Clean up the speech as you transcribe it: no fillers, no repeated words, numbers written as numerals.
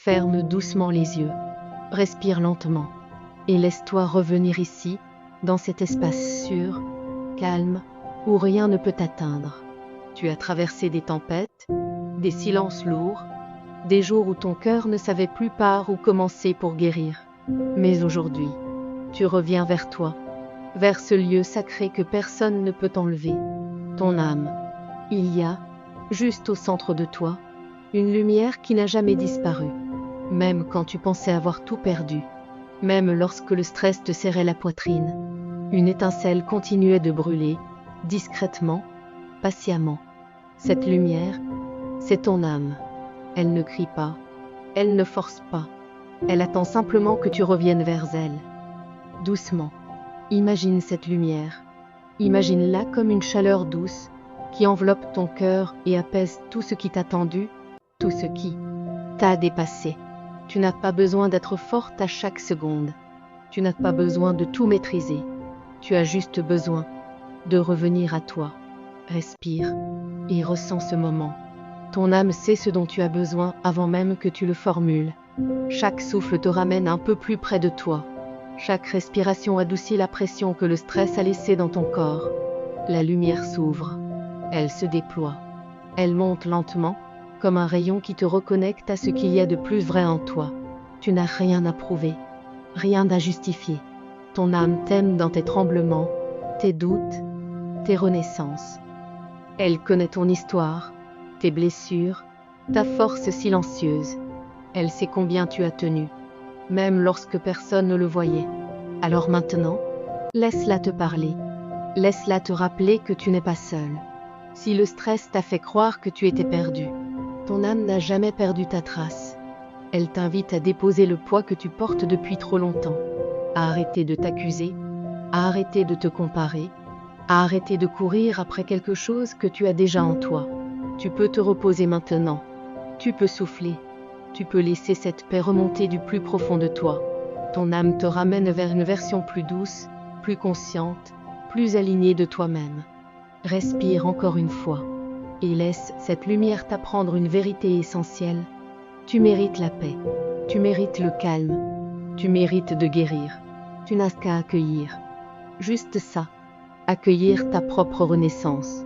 Ferme doucement les yeux. Respire lentement. Et laisse-toi revenir ici, dans cet espace sûr, calme, où rien ne peut t'atteindre. Tu as traversé des tempêtes, des silences lourds, des jours où ton cœur ne savait plus par où commencer pour guérir. Mais aujourd'hui, tu reviens vers toi, vers ce lieu sacré que personne ne peut enlever, ton âme. Il y a, juste au centre de toi, une lumière qui n'a jamais disparu, même quand tu pensais avoir tout perdu, même lorsque le stress te serrait la poitrine. Une étincelle continuait de brûler, discrètement, patiemment. Cette lumière, c'est ton âme. Elle ne crie pas, elle ne force pas, elle attend simplement que tu reviennes vers elle. Doucement, imagine cette lumière. Imagine-la comme une chaleur douce qui enveloppe ton cœur et apaise tout ce qui t'a tendu, tout ce qui t'a dépassé. Tu n'as pas besoin d'être forte à chaque seconde. Tu n'as pas besoin de tout maîtriser. Tu as juste besoin de revenir à toi. Respire et ressens ce moment. Ton âme sait ce dont tu as besoin avant même que tu le formules. Chaque souffle te ramène un peu plus près de toi. Chaque respiration adoucit la pression que le stress a laissée dans ton corps. La lumière s'ouvre. Elle se déploie. Elle monte lentement, comme un rayon qui te reconnecte à ce qu'il y a de plus vrai en toi. Tu n'as rien à prouver, rien à justifier. Ton âme t'aime dans tes tremblements, tes doutes, tes renaissances. Elle connaît ton histoire, tes blessures, ta force silencieuse. Elle sait combien tu as tenu, même lorsque personne ne le voyait. Alors maintenant, laisse-la te parler. Laisse-la te rappeler que tu n'es pas seul. Si le stress t'a fait croire que tu étais perdu, ton âme n'a jamais perdu ta trace. Elle t'invite à déposer le poids que tu portes depuis trop longtemps, à arrêter de t'accuser, à arrêter de te comparer, à arrêter de courir après quelque chose que tu as déjà en toi. Tu peux te reposer maintenant. Tu peux souffler. Tu peux laisser cette paix remonter du plus profond de toi. Ton âme te ramène vers une version plus douce, plus consciente, plus alignée de toi-même. Respire encore une fois et laisse cette lumière t'apprendre une vérité essentielle. Tu mérites la paix. Tu mérites le calme. Tu mérites de guérir. Tu n'as qu'à accueillir. Juste ça. Accueillir ta propre renaissance.